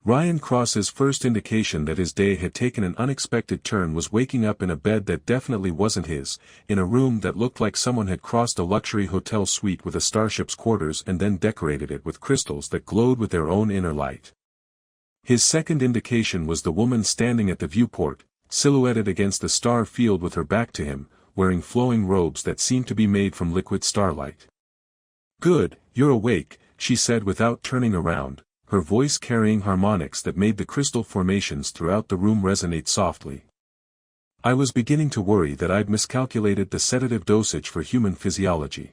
Ryan Cross's first indication that his day had taken an unexpected turn was waking up in a bed that definitely wasn't his, in a room that looked like someone had crossed a luxury hotel suite with a starship's quarters and then decorated it with crystals that glowed with their own inner light. His second indication was the woman standing at the viewport, silhouetted against the star field with her back to him, wearing flowing robes that seemed to be made from liquid starlight. "Good, you're awake," she said without turning around, her voice carrying harmonics that made the crystal formations throughout the room resonate softly. "I was beginning to worry that I'd miscalculated the sedative dosage for human physiology."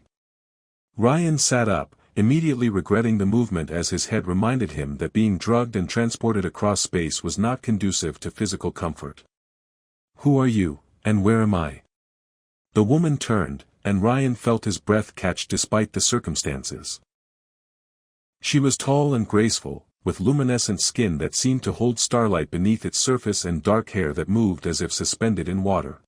Ryan sat up, immediately regretting the movement as his head reminded him that being drugged and transported across space was not conducive to physical comfort. "Who are you, and where am I?" The woman turned, and Ryan felt his breath catch despite the circumstances. She was tall and graceful, with luminescent skin that seemed to hold starlight beneath its surface and dark hair that moved as if suspended in water.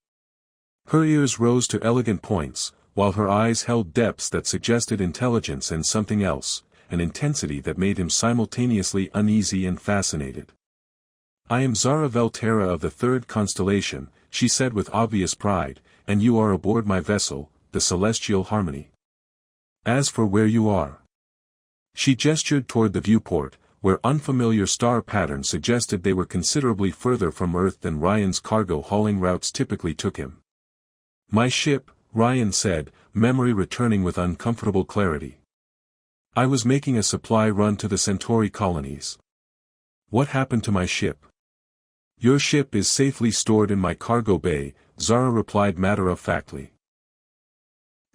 Her ears rose to elegant points, while her eyes held depths that suggested intelligence and something else, an intensity that made him simultaneously uneasy and fascinated. "I am Zara Vel'tara of the third constellation," she said with obvious pride, "and you are aboard my vessel, the Celestial Harmony. As for where you are..." She gestured toward the viewport, where unfamiliar star patterns suggested they were considerably further from Earth than Ryan's cargo hauling routes typically took him. "My ship," Ryan said, memory returning with uncomfortable clarity. "I was making a supply run to the Centauri colonies." "What happened to my ship?" "Your ship is safely stored in my cargo bay," Zara replied matter-of-factly.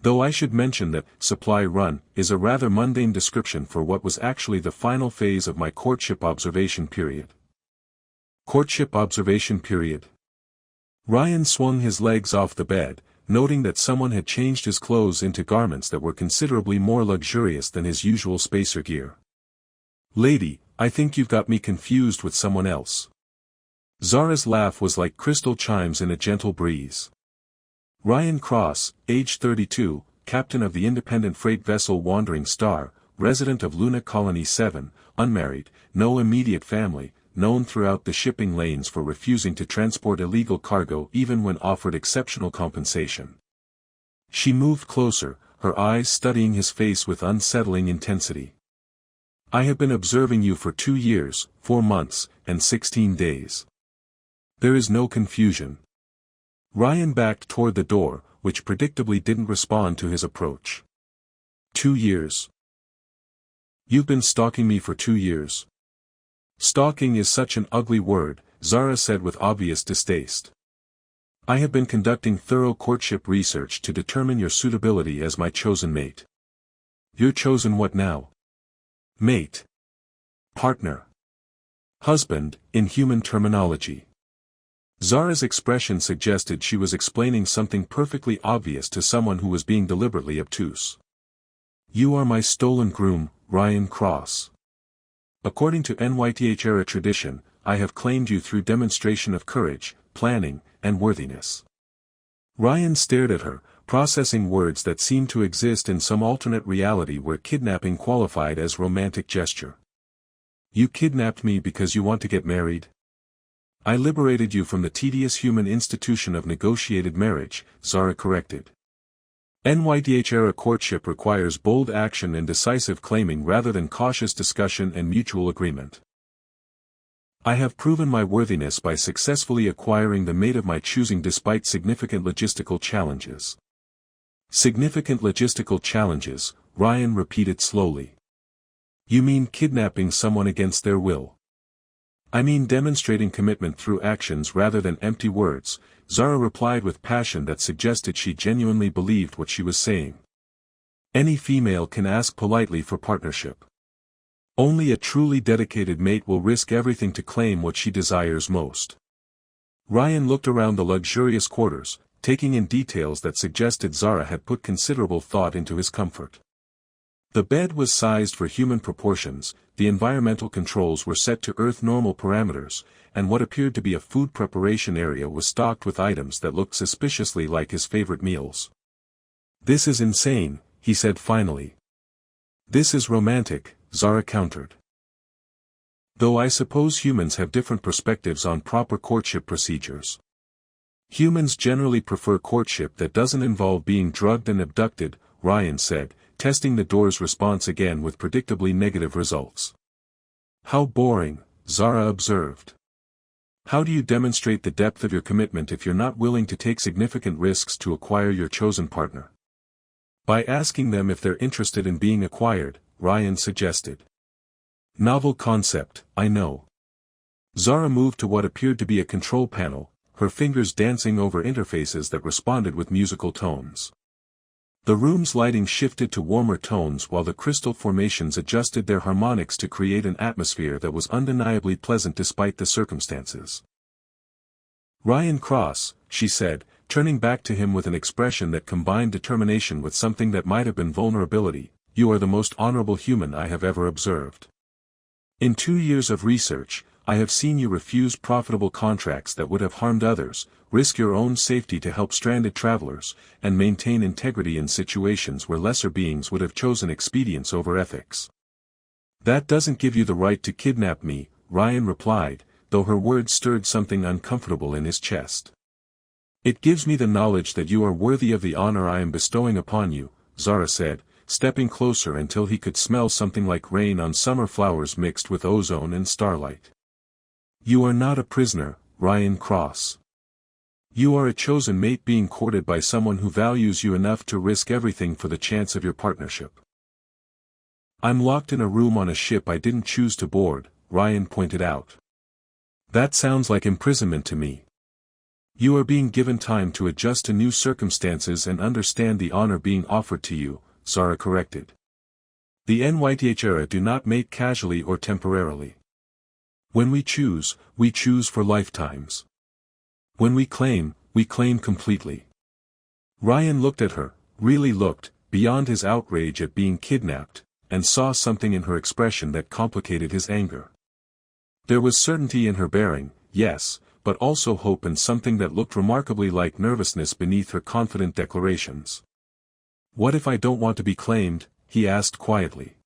Though I should mention that "supply run" is a rather mundane description for what was actually the final phase of my courtship observation period. Courtship observation period. Ryan swung his legs off the bed, noting that someone had changed his clothes into garments that were considerably more luxurious than his usual spacer gear. "Lady, I think you've got me confused with someone else." Zara's laugh was like crystal chimes in a gentle breeze. Ryan Cross, age 32, captain of the independent freight vessel Wandering Star, resident of Luna Colony 7, unmarried, no immediate family, known throughout the shipping lanes for refusing to transport illegal cargo even when offered exceptional compensation. She moved closer, her eyes studying his face with unsettling intensity. "I have been observing you for 2 years, 4 months, and 16 days. There is no confusion." Ryan backed toward the door, which predictably didn't respond to his approach. 2 years. "You've been stalking me for 2 years. "Stalking is such an ugly word," Zara said with obvious distaste. "I have been conducting thorough courtship research to determine your suitability as my chosen mate." "Your chosen what now?" "Mate. Partner. Husband, in human terminology." Zara's expression suggested she was explaining something perfectly obvious to someone who was being deliberately obtuse. "You are my stolen groom, Ryan Cross. According to Nyth'ara tradition, I have claimed you through demonstration of courage, planning, and worthiness." Ryan stared at her, processing words that seemed to exist in some alternate reality where kidnapping qualified as romantic gesture. "You kidnapped me because you want to get married?" "I liberated you from the tedious human institution of negotiated marriage," Zara corrected. Nyth'ara courtship requires bold action and decisive claiming rather than cautious discussion and mutual agreement. "I have proven my worthiness by successfully acquiring the mate of my choosing despite significant logistical challenges." "Significant logistical challenges," Ryan repeated slowly. "You mean kidnapping someone against their will?" "I mean demonstrating commitment through actions rather than empty words," Zara replied with passion that suggested she genuinely believed what she was saying. "Any female can ask politely for partnership. Only a truly dedicated mate will risk everything to claim what she desires most." Ryan looked around the luxurious quarters, taking in details that suggested Zara had put considerable thought into his comfort. The bed was sized for human proportions, the environmental controls were set to Earth normal parameters, and what appeared to be a food preparation area was stocked with items that looked suspiciously like his favorite meals. "This is insane," he said finally. "This is romantic," Zara countered. Though I suppose humans have different perspectives on proper courtship procedures. Humans generally prefer courtship that doesn't involve being drugged and abducted, Ryan said, testing the door's response again with predictably negative results. How boring, Zara observed. How do you demonstrate the depth of your commitment if you're not willing to take significant risks to acquire your chosen partner? By asking them if they're interested in being acquired, Ryan suggested. Novel concept, I know. Zara moved to what appeared to be a control panel, her fingers dancing over interfaces that responded with musical tones. The room's lighting shifted to warmer tones while the crystal formations adjusted their harmonics to create an atmosphere that was undeniably pleasant despite the circumstances. Ryan Cross, she said, turning back to him with an expression that combined determination with something that might have been vulnerability, you are the most honorable human I have ever observed. In 2 years of research, I have seen you refuse profitable contracts that would have harmed others, risk your own safety to help stranded travelers, and maintain integrity in situations where lesser beings would have chosen expedience over ethics. That doesn't give you the right to kidnap me, Ryan replied, though her words stirred something uncomfortable in his chest. It gives me the knowledge that you are worthy of the honor I am bestowing upon you, Zara said, stepping closer until he could smell something like rain on summer flowers mixed with ozone and starlight. You are not a prisoner, Ryan Cross. You are a chosen mate being courted by someone who values you enough to risk everything for the chance of your partnership. I'm locked in a room on a ship I didn't choose to board, Ryan pointed out. That sounds like imprisonment to me. You are being given time to adjust to new circumstances and understand the honor being offered to you, Zara corrected. The Nyth'ara do not mate casually or temporarily. When we choose for lifetimes. When we claim completely. Ryan looked at her, really looked, beyond his outrage at being kidnapped, and saw something in her expression that complicated his anger. There was certainty in her bearing, yes, but also hope and something that looked remarkably like nervousness beneath her confident declarations. What if I don't want to be claimed? He asked quietly.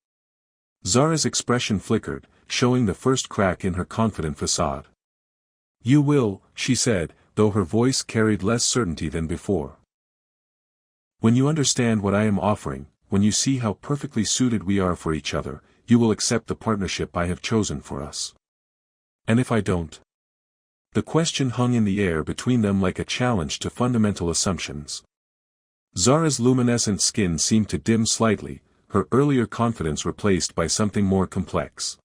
Zara's expression flickered, showing the first crack in her confident facade. You will, she said, though her voice carried less certainty than before. When you understand what I am offering, when you see how perfectly suited we are for each other, you will accept the partnership I have chosen for us. And if I don't? The question hung in the air between them like a challenge to fundamental assumptions. Zara's luminescent skin seemed to dim slightly, her earlier confidence replaced by something more complex.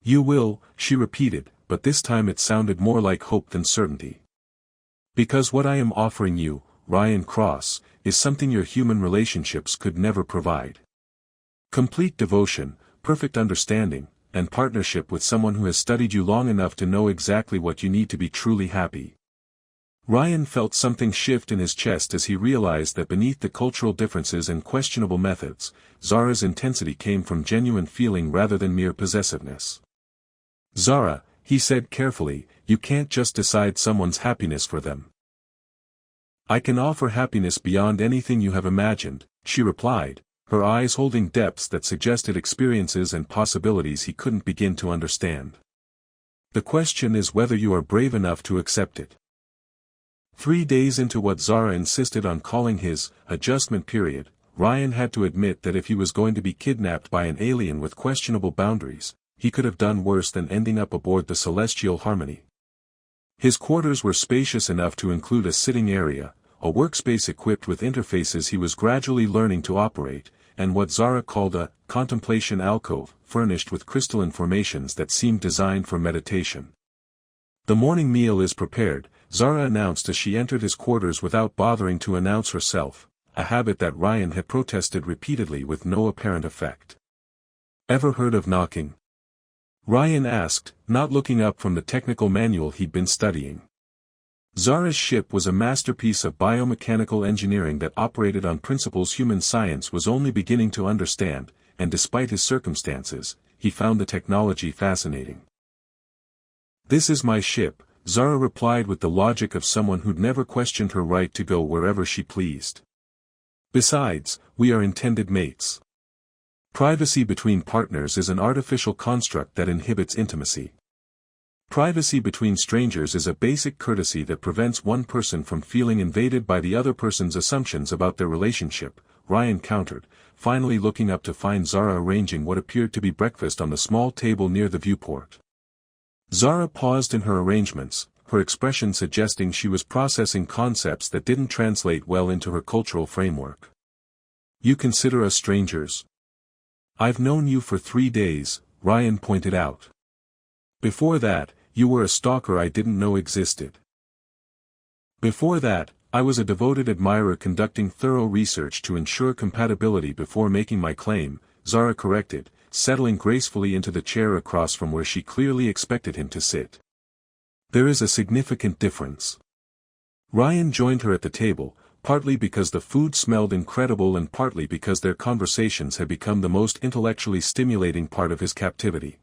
You will, she repeated, but this time it sounded more like hope than certainty. Because what I am offering you, Ryan Cross, is something your human relationships could never provide. Complete devotion, perfect understanding, and partnership with someone who has studied you long enough to know exactly what you need to be truly happy. Ryan felt something shift in his chest as he realized that beneath the cultural differences and questionable methods, Zara's intensity came from genuine feeling rather than mere possessiveness. Zara, he said carefully, you can't just decide someone's happiness for them. I can offer happiness beyond anything you have imagined, she replied, her eyes holding depths that suggested experiences and possibilities he couldn't begin to understand. The question is whether you are brave enough to accept it. 3 days into what Zara insisted on calling his adjustment period, Ryan had to admit that if he was going to be kidnapped by an alien with questionable boundaries, he could have done worse than ending up aboard the Celestial Harmony. His quarters were spacious enough to include a sitting area, a workspace equipped with interfaces he was gradually learning to operate, and what Zara called a contemplation alcove, furnished with crystalline formations that seemed designed for meditation. The morning meal is prepared, Zara announced as she entered his quarters without bothering to announce herself, a habit that Ryan had protested repeatedly with no apparent effect. Ever heard of knocking? Ryan asked, not looking up from the technical manual he'd been studying. Zara's ship was a masterpiece of biomechanical engineering that operated on principles human science was only beginning to understand, and despite his circumstances, he found the technology fascinating. This is my ship, Zara replied with the logic of someone who'd never questioned her right to go wherever she pleased. Besides, we are intended mates. Privacy between partners is an artificial construct that inhibits intimacy. Privacy between strangers is a basic courtesy that prevents one person from feeling invaded by the other person's assumptions about their relationship, Ryan countered, finally looking up to find Zara arranging what appeared to be breakfast on the small table near the viewport. Zara paused in her arrangements, her expression suggesting she was processing concepts that didn't translate well into her cultural framework. "You consider us strangers?" "I've known you for 3 days," Ryan pointed out. "Before that, you were a stalker I didn't know existed." "Before that, I was a devoted admirer conducting thorough research to ensure compatibility before making my claim," Zara corrected, settling gracefully into the chair across from where she clearly expected him to sit. "There is a significant difference." Ryan joined her at the table, partly because the food smelled incredible and partly because their conversations had become the most intellectually stimulating part of his captivity.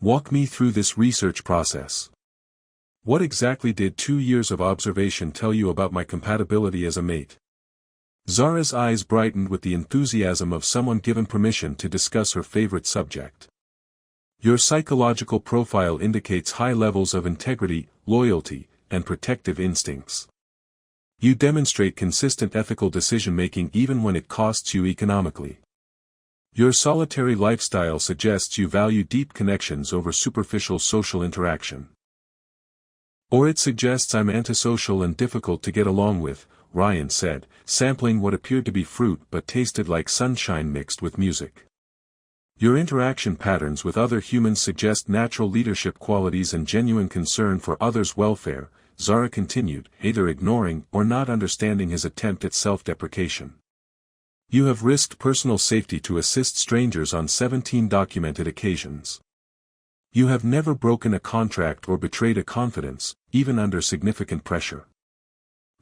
"Walk me through this research process. What exactly did 2 years of observation tell you about my compatibility as a mate?" Zara's eyes brightened with the enthusiasm of someone given permission to discuss her favorite subject. "Your psychological profile indicates high levels of integrity, loyalty, and protective instincts. You demonstrate consistent ethical decision-making even when it costs you economically. Your solitary lifestyle suggests you value deep connections over superficial social interaction. Or it suggests I'm antisocial and difficult to get along with," Ryan said, sampling what appeared to be fruit but tasted like sunshine mixed with music. "Your interaction patterns with other humans suggest natural leadership qualities and genuine concern for others' welfare," Zara continued, either ignoring or not understanding his attempt at self-deprecation. "You have risked personal safety to assist strangers on 17 documented occasions. You have never broken a contract or betrayed a confidence, even under significant pressure."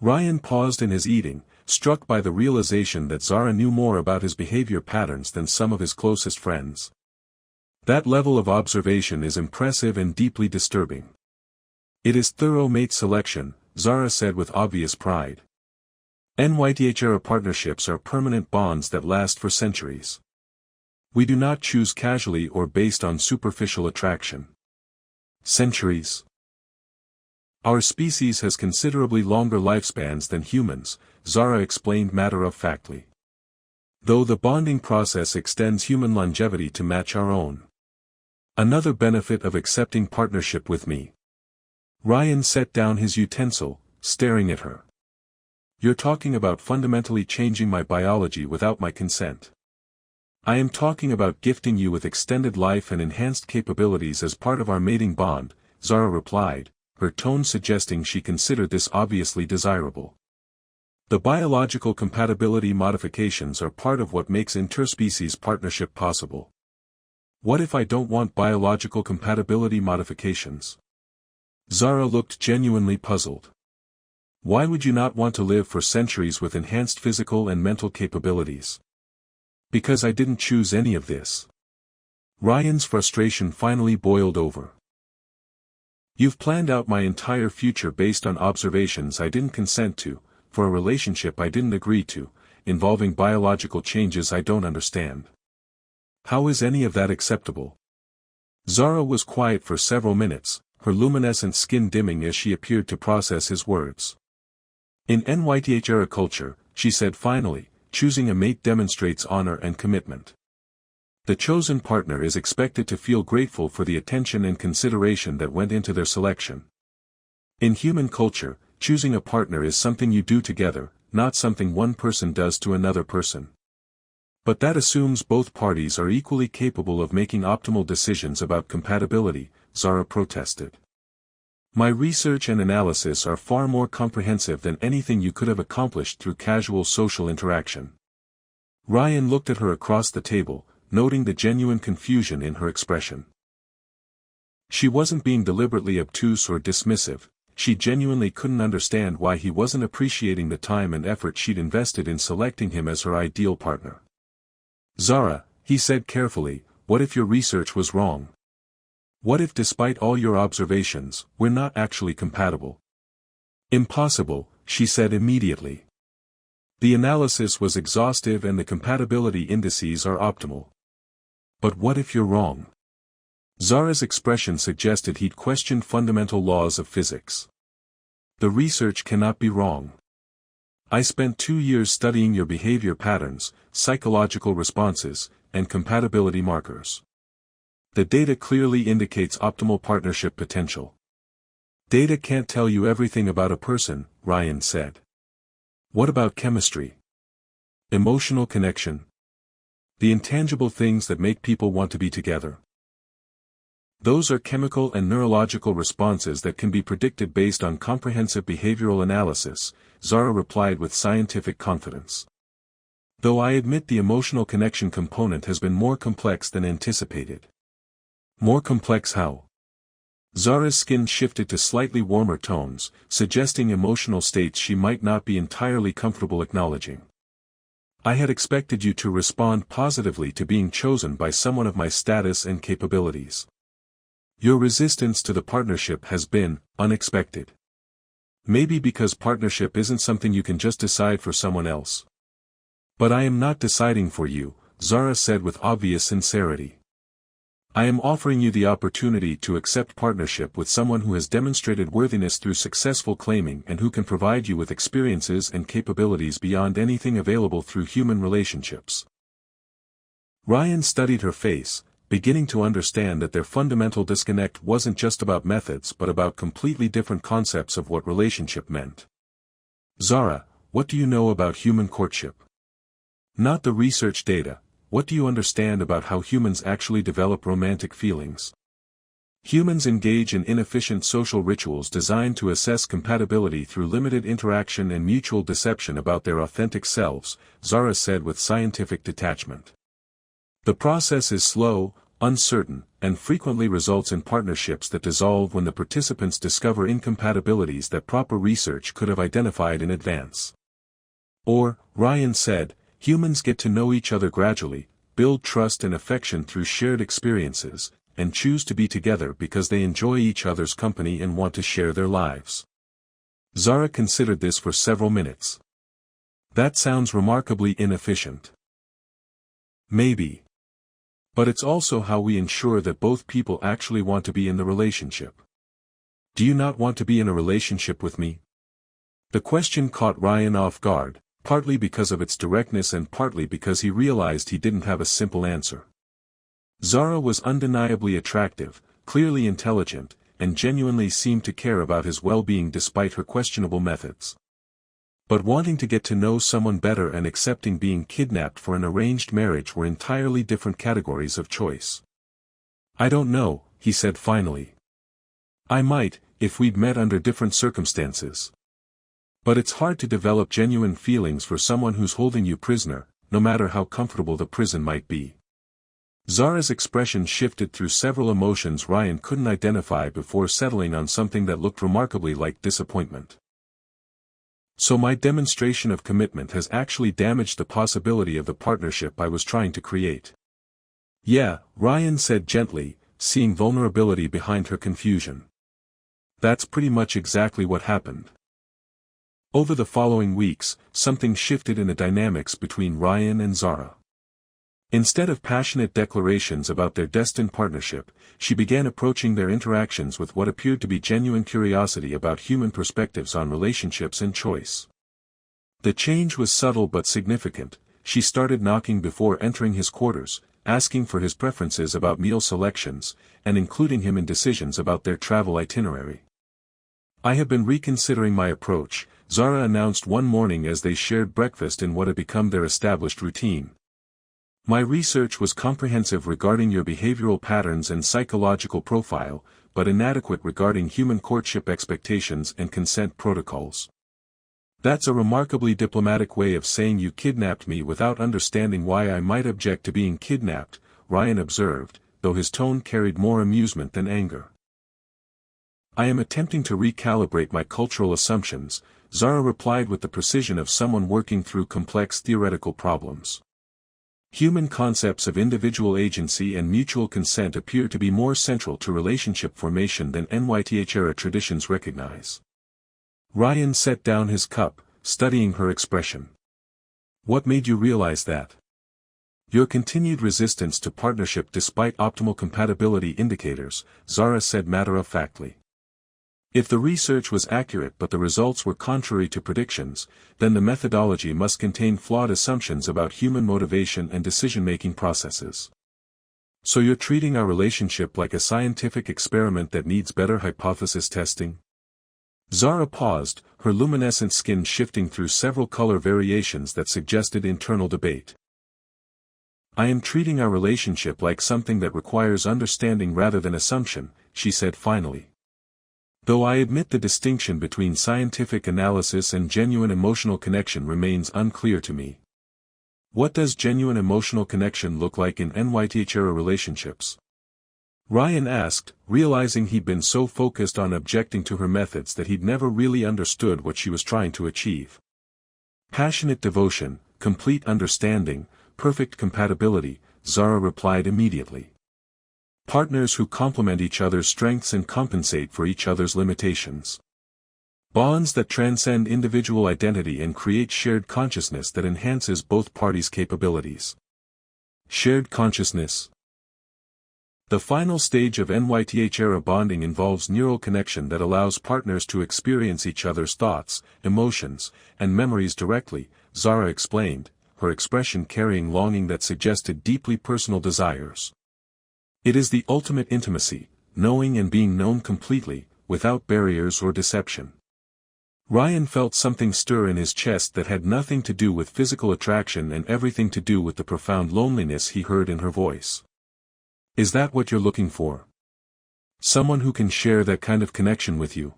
Ryan paused in his eating, struck by the realization that Zara knew more about his behavior patterns than some of his closest friends. "That level of observation is impressive and deeply disturbing. It is thorough mate selection," Zara said with obvious pride. "Nyth'ara partnerships are permanent bonds that last for centuries. We do not choose casually or based on superficial attraction." "Centuries? Our species has considerably longer lifespans than humans," Zara explained matter-of-factly. "Though the bonding process extends human longevity to match our own. Another benefit of accepting partnership with me." Ryan set down his utensil, staring at her. "You're talking about fundamentally changing my biology without my consent." "I am talking about gifting you with extended life and enhanced capabilities as part of our mating bond," Zara replied, her tone suggesting she considered this obviously desirable. "The biological compatibility modifications are part of what makes interspecies partnership possible." "What if I don't want biological compatibility modifications?" Zara looked genuinely puzzled. "Why would you not want to live for centuries with enhanced physical and mental capabilities?" "Because I didn't choose any of this." Ryan's frustration finally boiled over. "You've planned out my entire future based on observations I didn't consent to, for a relationship I didn't agree to, involving biological changes I don't understand. How is any of that acceptable?" Zara was quiet for several minutes, her luminescent skin dimming as she appeared to process his words. "In Nyth'ara culture," she said finally, "choosing a mate demonstrates honor and commitment. The chosen partner is expected to feel grateful for the attention and consideration that went into their selection. In human culture, choosing a partner is something you do together, not something one person does to another person. But that assumes both parties are equally capable of making optimal decisions about compatibility," Zara protested. "My research and analysis are far more comprehensive than anything you could have accomplished through casual social interaction." Ryan looked at her across the table, noting the genuine confusion in her expression. She wasn't being deliberately obtuse or dismissive, she genuinely couldn't understand why he wasn't appreciating the time and effort she'd invested in selecting him as her ideal partner. "Zara," he said carefully, "what if your research was wrong? What if despite all your observations, we're not actually compatible?" "Impossible," she said immediately. The analysis was exhaustive and the compatibility indices are optimal. But what if you're wrong? Zara's expression suggested he'd questioned fundamental laws of physics. The research cannot be wrong. I spent 2 years studying your behavior patterns, psychological responses, and compatibility markers. The data clearly indicates optimal partnership potential. Data can't tell you everything about a person, Ryan said. What about chemistry? Emotional connection? The intangible things that make people want to be together. Those are chemical and neurological responses that can be predicted based on comprehensive behavioral analysis, Zara replied with scientific confidence. Though I admit the emotional connection component has been more complex than anticipated. More complex how? Zara's skin shifted to slightly warmer tones, suggesting emotional states she might not be entirely comfortable acknowledging. I had expected you to respond positively to being chosen by someone of my status and capabilities. Your resistance to the partnership has been unexpected. Maybe because partnership isn't something you can just decide for someone else. But I am not deciding for you, Zara said with obvious sincerity. I am offering you the opportunity to accept partnership with someone who has demonstrated worthiness through successful claiming and who can provide you with experiences and capabilities beyond anything available through human relationships. Ryan studied her face, beginning to understand that their fundamental disconnect wasn't just about methods but about completely different concepts of what relationship meant. Zara, what do you know about human courtship? Not the research data. What do you understand about how humans actually develop romantic feelings? Humans engage in inefficient social rituals designed to assess compatibility through limited interaction and mutual deception about their authentic selves, Zara said with scientific detachment. The process is slow, uncertain, and frequently results in partnerships that dissolve when the participants discover incompatibilities that proper research could have identified in advance. Or, Ryan said, humans get to know each other gradually, build trust and affection through shared experiences, and choose to be together because they enjoy each other's company and want to share their lives. Zara considered this for several minutes. That sounds remarkably inefficient. Maybe. But it's also how we ensure that both people actually want to be in the relationship. Do you not want to be in a relationship with me? The question caught Ryan off guard, partly because of its directness and partly because he realized he didn't have a simple answer. Zara was undeniably attractive, clearly intelligent, and genuinely seemed to care about his well-being despite her questionable methods. But wanting to get to know someone better and accepting being kidnapped for an arranged marriage were entirely different categories of choice. I don't know, he said finally. I might, if we'd met under different circumstances. But it's hard to develop genuine feelings for someone who's holding you prisoner, no matter how comfortable the prison might be. Zara's expression shifted through several emotions Ryan couldn't identify before settling on something that looked remarkably like disappointment. So my demonstration of commitment has actually damaged the possibility of the partnership I was trying to create. Yeah, Ryan said gently, seeing vulnerability behind her confusion. That's pretty much exactly what happened. Over the following weeks, something shifted in the dynamics between Ryan and Zara. Instead of passionate declarations about their destined partnership, she began approaching their interactions with what appeared to be genuine curiosity about human perspectives on relationships and choice. The change was subtle but significant. She started knocking before entering his quarters, asking for his preferences about meal selections, and including him in decisions about their travel itinerary. I have been reconsidering my approach, Zara announced one morning as they shared breakfast in what had become their established routine. My research was comprehensive regarding your behavioral patterns and psychological profile, but inadequate regarding human courtship expectations and consent protocols. That's a remarkably diplomatic way of saying you kidnapped me without understanding why I might object to being kidnapped, Ryan observed, though his tone carried more amusement than anger. I am attempting to recalibrate my cultural assumptions, Zara replied with the precision of someone working through complex theoretical problems. Human concepts of individual agency and mutual consent appear to be more central to relationship formation than Nyth'ara traditions recognize. Ryan set down his cup, studying her expression. What made you realize that? Your continued resistance to partnership despite optimal compatibility indicators, Zara said matter-of-factly. If the research was accurate but the results were contrary to predictions, then the methodology must contain flawed assumptions about human motivation and decision-making processes. So you're treating our relationship like a scientific experiment that needs better hypothesis testing? Zara paused, her luminescent skin shifting through several color variations that suggested internal debate. I am treating our relationship like something that requires understanding rather than assumption, she said finally. Though I admit the distinction between scientific analysis and genuine emotional connection remains unclear to me. What does genuine emotional connection look like in Nyth'ara relationships? Ryan asked, realizing he'd been so focused on objecting to her methods that he'd never really understood what she was trying to achieve. Passionate devotion, complete understanding, perfect compatibility, Zara replied immediately. Partners who complement each other's strengths and compensate for each other's limitations. Bonds that transcend individual identity and create shared consciousness that enhances both parties' capabilities. Shared consciousness. The final stage of Nyth'ara bonding involves neural connection that allows partners to experience each other's thoughts, emotions, and memories directly, Zara explained, her expression carrying longing that suggested deeply personal desires. It is the ultimate intimacy, knowing and being known completely, without barriers or deception. Ryan felt something stir in his chest that had nothing to do with physical attraction and everything to do with the profound loneliness he heard in her voice. Is that what you're looking for? Someone who can share that kind of connection with you?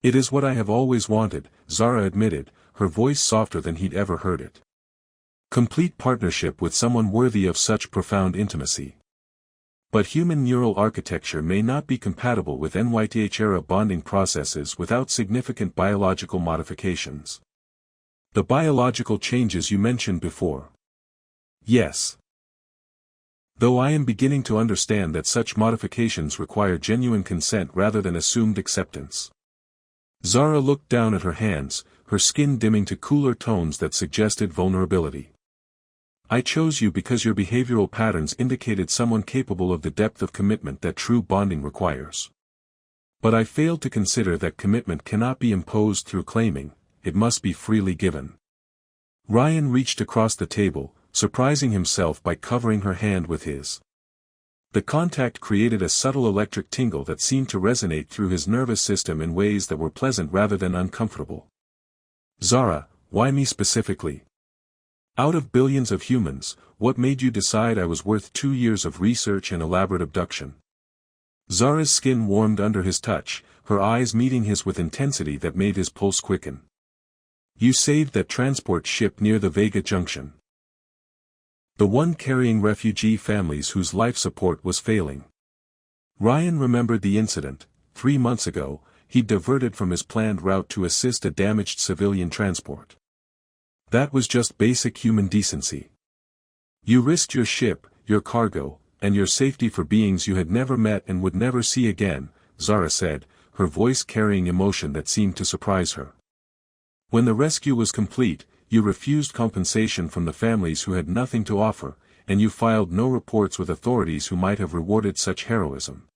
It is what I have always wanted, Zara admitted, her voice softer than he'd ever heard it. Complete partnership with someone worthy of such profound intimacy. But human neural architecture may not be compatible with Nyth'ara bonding processes without significant biological modifications. The biological changes you mentioned before. Yes. Though I am beginning to understand that such modifications require genuine consent rather than assumed acceptance. Zara looked down at her hands, her skin dimming to cooler tones that suggested vulnerability. I chose you because your behavioral patterns indicated someone capable of the depth of commitment that true bonding requires. But I failed to consider that commitment cannot be imposed through claiming, it must be freely given. Ryan reached across the table, surprising himself by covering her hand with his. The contact created a subtle electric tingle that seemed to resonate through his nervous system in ways that were pleasant rather than uncomfortable. Zara, why me specifically? Out of billions of humans, what made you decide I was worth 2 years of research and elaborate abduction? Zara's skin warmed under his touch, her eyes meeting his with intensity that made his pulse quicken. You saved that transport ship near the Vega Junction. The one carrying refugee families whose life support was failing. Ryan remembered the incident. 3 months ago, he'd diverted from his planned route to assist a damaged civilian transport. That was just basic human decency. You risked your ship, your cargo, and your safety for beings you had never met and would never see again, Zara said, her voice carrying emotion that seemed to surprise her. When the rescue was complete, you refused compensation from the families who had nothing to offer, and you filed no reports with authorities who might have rewarded such heroism.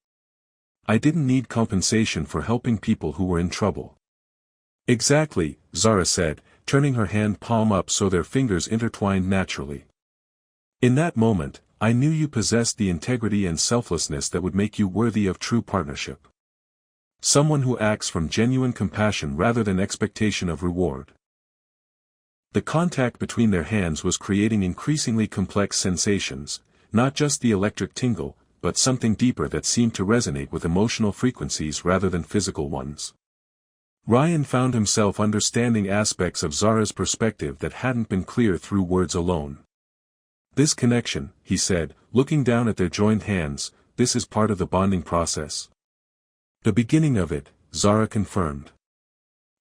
I didn't need compensation for helping people who were in trouble. Exactly, Zara said, turning her hand palm up so their fingers intertwined naturally. In that moment, I knew you possessed the integrity and selflessness that would make you worthy of true partnership. Someone who acts from genuine compassion rather than expectation of reward. The contact between their hands was creating increasingly complex sensations, not just the electric tingle, but something deeper that seemed to resonate with emotional frequencies rather than physical ones. Ryan found himself understanding aspects of Zara's perspective that hadn't been clear through words alone. This connection, he said, looking down at their joined hands, this is part of the bonding process. The beginning of it, Zara confirmed.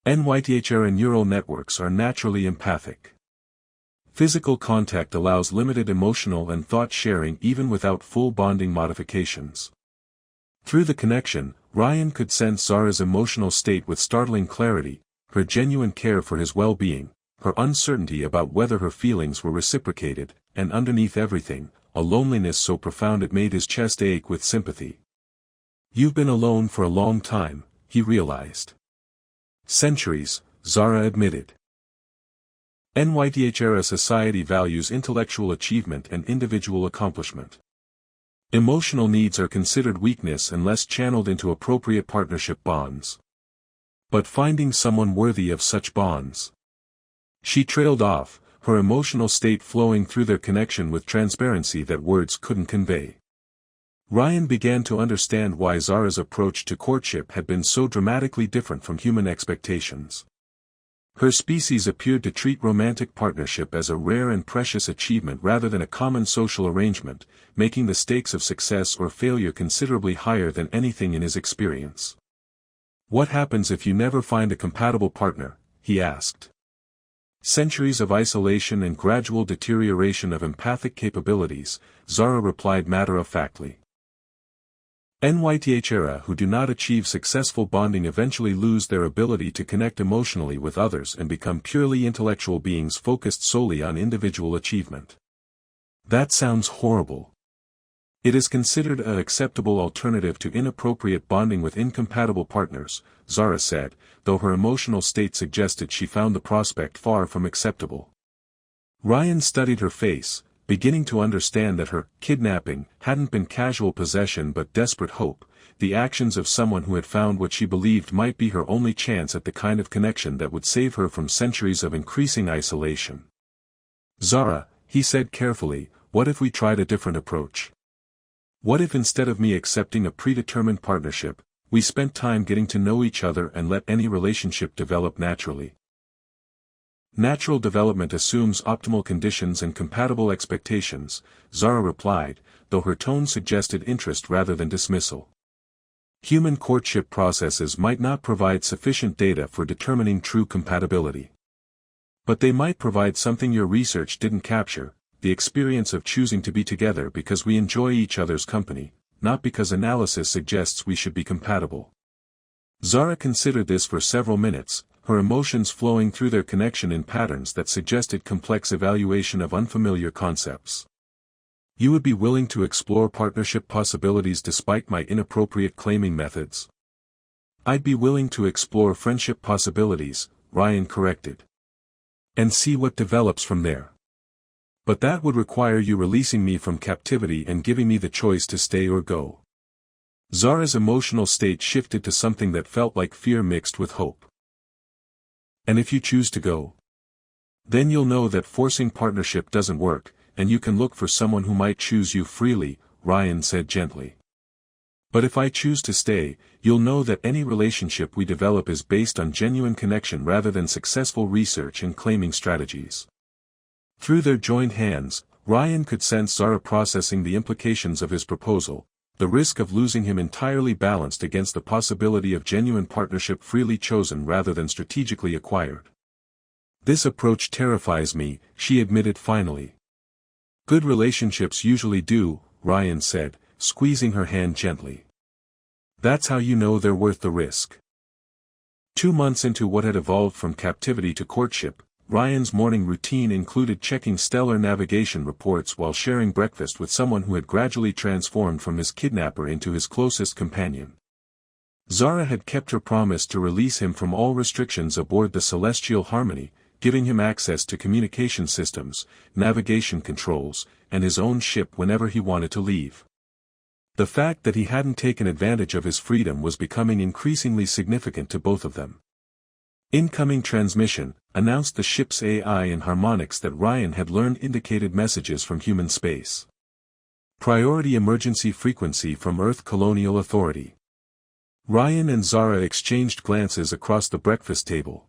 Nyth'ara neural networks are naturally empathic. Physical contact allows limited emotional and thought sharing even without full bonding modifications. Through the connection, Ryan could sense Zara's emotional state with startling clarity, her genuine care for his well-being, her uncertainty about whether her feelings were reciprocated, and underneath everything, a loneliness so profound it made his chest ache with sympathy. "You've been alone for a long time," he realized. "Centuries," Zara admitted. Nyth'ara society values intellectual achievement and individual accomplishment. Emotional needs are considered weakness unless channeled into appropriate partnership bonds. But finding someone worthy of such bonds. She trailed off, her emotional state flowing through their connection with transparency that words couldn't convey. Ryan began to understand why Zara's approach to courtship had been so dramatically different from human expectations. Her species appeared to treat romantic partnership as a rare and precious achievement rather than a common social arrangement, making the stakes of success or failure considerably higher than anything in his experience. "What happens if you never find a compatible partner?" he asked. "Centuries of isolation and gradual deterioration of empathic capabilities," Zara replied matter-of-factly. Nyth'ara who do not achieve successful bonding eventually lose their ability to connect emotionally with others and become purely intellectual beings focused solely on individual achievement. That sounds horrible. It is considered an acceptable alternative to inappropriate bonding with incompatible partners, Zara said, though her emotional state suggested she found the prospect far from acceptable. Ryan studied her face, beginning to understand that her kidnapping hadn't been casual possession but desperate hope, the actions of someone who had found what she believed might be her only chance at the kind of connection that would save her from centuries of increasing isolation. "Zara," he said carefully, "what if we tried a different approach? What if instead of me accepting a predetermined partnership, we spent time getting to know each other and let any relationship develop naturally?" "Natural development assumes optimal conditions and compatible expectations," Zara replied, though her tone suggested interest rather than dismissal. "Human courtship processes might not provide sufficient data for determining true compatibility. But they might provide something your research didn't capture, the experience of choosing to be together because we enjoy each other's company, not because analysis suggests we should be compatible." Zara considered this for several minutes, her emotions flowing through their connection in patterns that suggested complex evaluation of unfamiliar concepts. "You would be willing to explore partnership possibilities despite my inappropriate claiming methods?" "I'd be willing to explore friendship possibilities," Ryan corrected. "And see what develops from there. But that would require you releasing me from captivity and giving me the choice to stay or go." Zara's emotional state shifted to something that felt like fear mixed with hope. "And if you choose to go? Then you'll know that forcing partnership doesn't work, and you can look for someone who might choose you freely," Ryan said gently. "But if I choose to stay, you'll know that any relationship we develop is based on genuine connection rather than successful research and claiming strategies." Through their joined hands, Ryan could sense Zara processing the implications of his proposal, the risk of losing him entirely balanced against the possibility of genuine partnership freely chosen rather than strategically acquired. "This approach terrifies me," she admitted finally. "Good relationships usually do," Ryan said, squeezing her hand gently. "That's how you know they're worth the risk." 2 months into what had evolved from captivity to courtship, Ryan's morning routine included checking stellar navigation reports while sharing breakfast with someone who had gradually transformed from his kidnapper into his closest companion. Zara had kept her promise to release him from all restrictions aboard the Celestial Harmony, giving him access to communication systems, navigation controls, and his own ship whenever he wanted to leave. The fact that he hadn't taken advantage of his freedom was becoming increasingly significant to both of them. "Incoming transmission," announced the ship's AI in harmonics that Ryan had learned indicated messages from human space. "Priority emergency frequency from Earth Colonial Authority." Ryan and Zara exchanged glances across the breakfast table.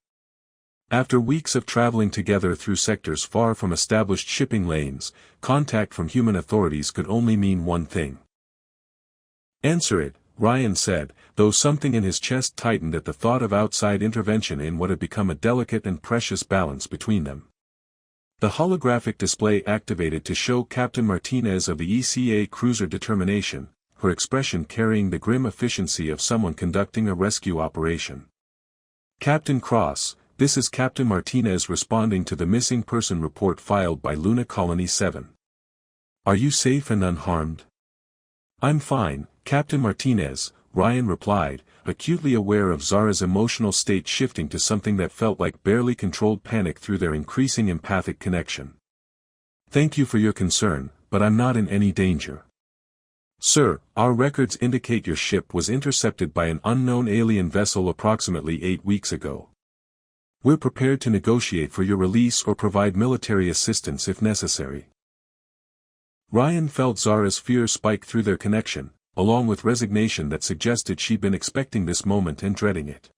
After weeks of traveling together through sectors far from established shipping lanes, contact from human authorities could only mean one thing. "Answer it," Ryan said, though something in his chest tightened at the thought of outside intervention in what had become a delicate and precious balance between them. The holographic display activated to show Captain Martinez of the ECA cruiser Determination, her expression carrying the grim efficiency of someone conducting a rescue operation. "Captain Cross, this is Captain Martinez responding to the missing person report filed by Luna Colony 7. Are you safe and unharmed? I'm fine, Captain Martinez, Ryan replied, acutely aware of Zara's emotional state shifting to something that felt like barely controlled panic through their increasing empathic connection. Thank you for your concern, but I'm not in any danger. Sir, our records indicate your ship was intercepted by an unknown alien vessel approximately 8 weeks ago. We're prepared to negotiate for your release or provide military assistance if necessary. Ryan felt Zara's fear spike through their connection, along with resignation that suggested she'd been expecting this moment and dreading it.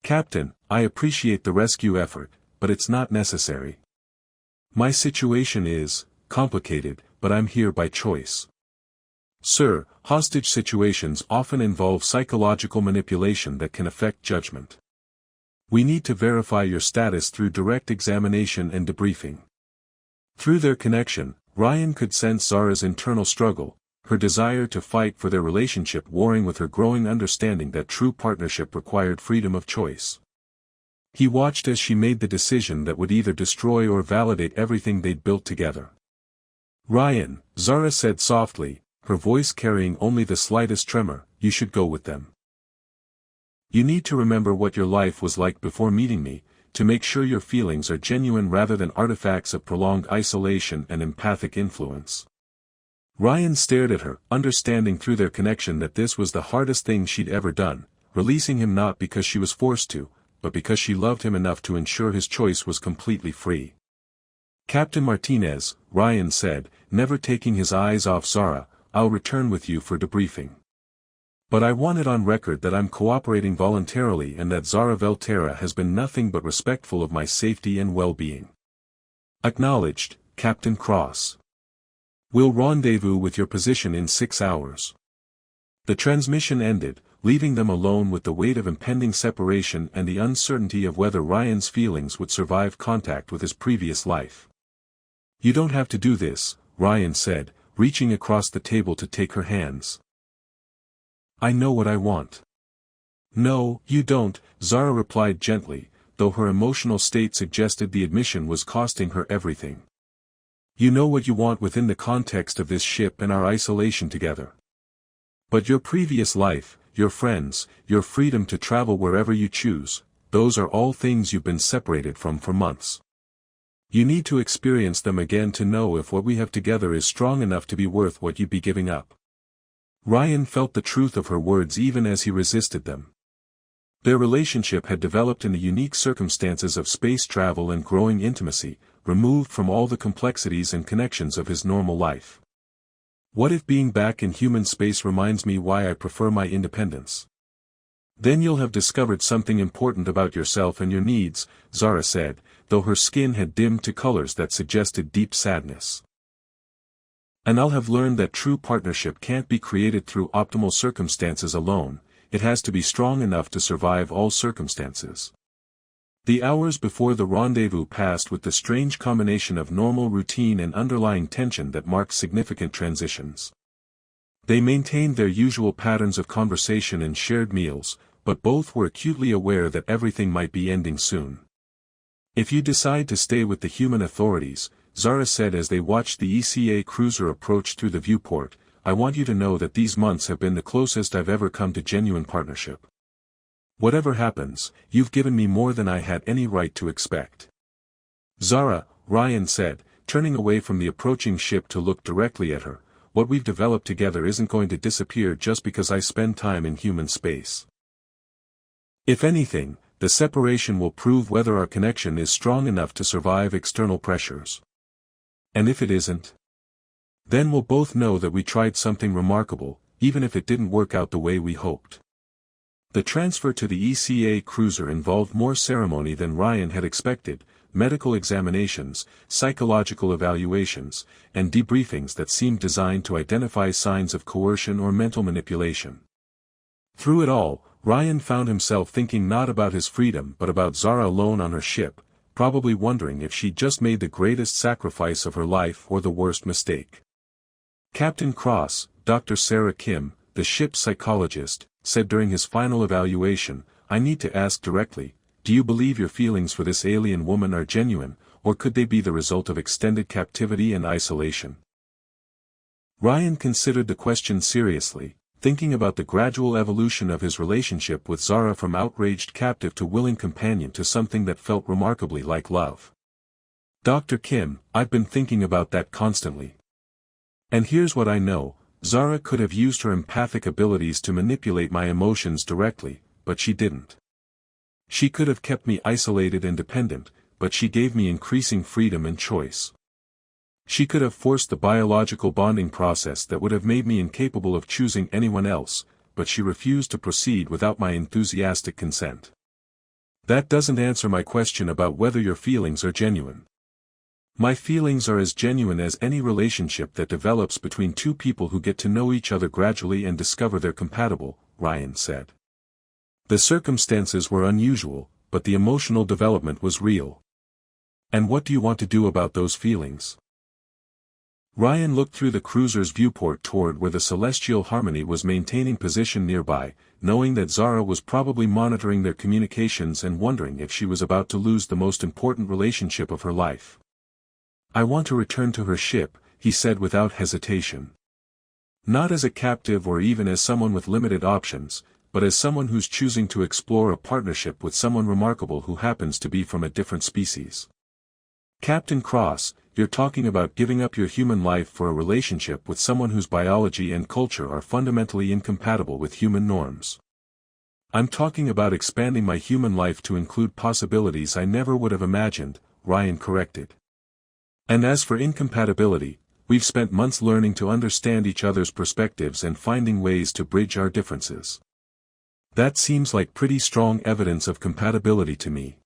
Captain, I appreciate the rescue effort, but it's not necessary. My situation is complicated, but I'm here by choice. Sir, hostage situations often involve psychological manipulation that can affect judgment. We need to verify your status through direct examination and debriefing. Through their connection, Ryan could sense Zara's internal struggle, her desire to fight for their relationship warring with her growing understanding that true partnership required freedom of choice. He watched as she made the decision that would either destroy or validate everything they'd built together. Ryan, Zara said softly, her voice carrying only the slightest tremor, you should go with them. You need to remember what your life was like before meeting me, to make sure your feelings are genuine rather than artifacts of prolonged isolation and empathic influence. Ryan stared at her, understanding through their connection that this was the hardest thing she'd ever done, releasing him not because she was forced to, but because she loved him enough to ensure his choice was completely free. Captain Martinez, Ryan said, never taking his eyes off Zara, I'll return with you for debriefing. But I want it on record that I'm cooperating voluntarily and that Zara Vel'tara has been nothing but respectful of my safety and well-being. Acknowledged, Captain Cross. We'll rendezvous with your position in 6 hours. The transmission ended, leaving them alone with the weight of impending separation and the uncertainty of whether Ryan's feelings would survive contact with his previous life. You don't have to do this, Ryan said, reaching across the table to take her hands. I know what I want. No, you don't, Zara replied gently, though her emotional state suggested the admission was costing her everything. You know what you want within the context of this ship and our isolation together. But your previous life, your friends, your freedom to travel wherever you choose, those are all things you've been separated from for months. You need to experience them again to know if what we have together is strong enough to be worth what you'd be giving up. Ryan felt the truth of her words even as he resisted them. Their relationship had developed in the unique circumstances of space travel and growing intimacy, removed from all the complexities and connections of his normal life. What if being back in human space reminds me why I prefer my independence? Then you'll have discovered something important about yourself and your needs, Zara said, though her skin had dimmed to colors that suggested deep sadness. And I'll have learned that true partnership can't be created through optimal circumstances alone, it has to be strong enough to survive all circumstances. The hours before the rendezvous passed with the strange combination of normal routine and underlying tension that marked significant transitions. They maintained their usual patterns of conversation and shared meals, but both were acutely aware that everything might be ending soon. If you decide to stay with the human authorities, Zara said as they watched the ECA cruiser approach through the viewport, I want you to know that these months have been the closest I've ever come to genuine partnership. Whatever happens, you've given me more than I had any right to expect. Zara, Ryan said, turning away from the approaching ship to look directly at her, what we've developed together isn't going to disappear just because I spend time in human space. If anything, the separation will prove whether our connection is strong enough to survive external pressures. And if it isn't? Then we'll both know that we tried something remarkable, even if it didn't work out the way we hoped. The transfer to the ECA cruiser involved more ceremony than Ryan had expected, medical examinations, psychological evaluations, and debriefings that seemed designed to identify signs of coercion or mental manipulation. Through it all, Ryan found himself thinking not about his freedom but about Zara alone on her ship, probably wondering if she'd just made the greatest sacrifice of her life or the worst mistake. Captain Cross, Dr. Sarah Kim, the ship's psychologist, said during his final evaluation, I need to ask directly, do you believe your feelings for this alien woman are genuine, or could they be the result of extended captivity and isolation? Ryan considered the question seriously, thinking about the gradual evolution of his relationship with Zara from outraged captive to willing companion to something that felt remarkably like love. Dr. Kim, I've been thinking about that constantly. And here's what I know, Zara could have used her empathic abilities to manipulate my emotions directly, but she didn't. She could have kept me isolated and dependent, but she gave me increasing freedom and choice. She could have forced the biological bonding process that would have made me incapable of choosing anyone else, but she refused to proceed without my enthusiastic consent. That doesn't answer my question about whether your feelings are genuine. My feelings are as genuine as any relationship that develops between two people who get to know each other gradually and discover they're compatible, Ryan said. The circumstances were unusual, but the emotional development was real. And what do you want to do about those feelings? Ryan looked through the cruiser's viewport toward where the Celestial Harmony was maintaining position nearby, knowing that Zara was probably monitoring their communications and wondering if she was about to lose the most important relationship of her life. I want to return to her ship, he said without hesitation. Not as a captive or even as someone with limited options, but as someone who's choosing to explore a partnership with someone remarkable who happens to be from a different species. Captain Cross, you're talking about giving up your human life for a relationship with someone whose biology and culture are fundamentally incompatible with human norms. I'm talking about expanding my human life to include possibilities I never would have imagined, Ryan corrected. And as for incompatibility, we've spent months learning to understand each other's perspectives and finding ways to bridge our differences. That seems like pretty strong evidence of compatibility to me.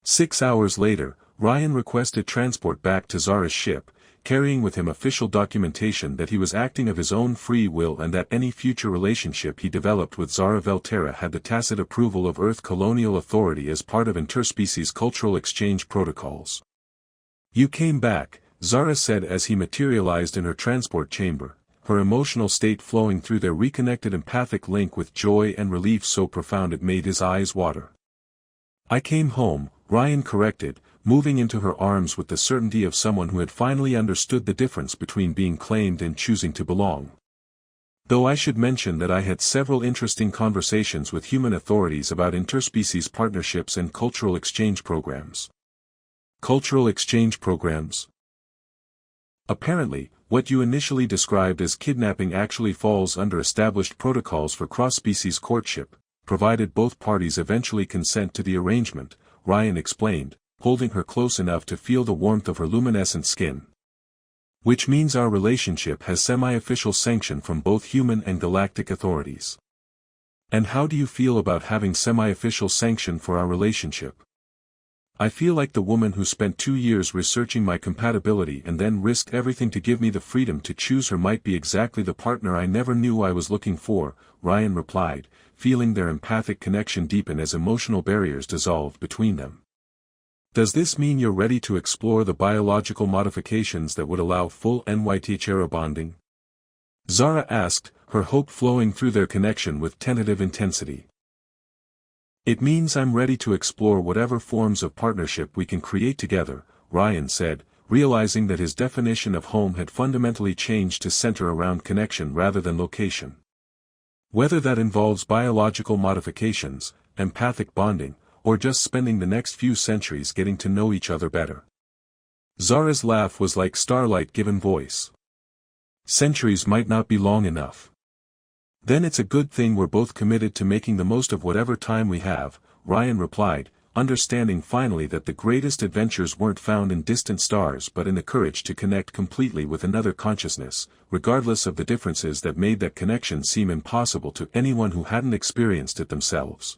6 hours later, Ryan requested transport back to Zara's ship, carrying with him official documentation that he was acting of his own free will and that any future relationship he developed with Zara Vel'tara had the tacit approval of Earth Colonial Authority as part of interspecies cultural exchange protocols. You came back, Zara said as he materialized in her transport chamber, her emotional state flowing through their reconnected empathic link with joy and relief so profound it made his eyes water. I came home, Ryan corrected, moving into her arms with the certainty of someone who had finally understood the difference between being claimed and choosing to belong. Though I should mention that I had several interesting conversations with human authorities about interspecies partnerships and cultural exchange programs. Cultural exchange programs? Apparently, what you initially described as kidnapping actually falls under established protocols for cross-species courtship, provided both parties eventually consent to the arrangement, Ryan explained, holding her close enough to feel the warmth of her luminescent skin. Which means our relationship has semi-official sanction from both human and galactic authorities. And how do you feel about having semi-official sanction for our relationship? I feel like the woman who spent 2 years researching my compatibility and then risked everything to give me the freedom to choose her might be exactly the partner I never knew I was looking for, Ryan replied, feeling their empathic connection deepen as emotional barriers dissolved between them. Does this mean you're ready to explore the biological modifications that would allow full Nyth'ara bonding? Zara asked, her hope flowing through their connection with tentative intensity. It means I'm ready to explore whatever forms of partnership we can create together, Ryan said, realizing that his definition of home had fundamentally changed to center around connection rather than location. Whether that involves biological modifications, empathic bonding, or just spending the next few centuries getting to know each other better. Zara's laugh was like starlight given voice. Centuries might not be long enough. Then it's a good thing we're both committed to making the most of whatever time we have, Ryan replied, understanding finally that the greatest adventures weren't found in distant stars but in the courage to connect completely with another consciousness, regardless of the differences that made that connection seem impossible to anyone who hadn't experienced it themselves.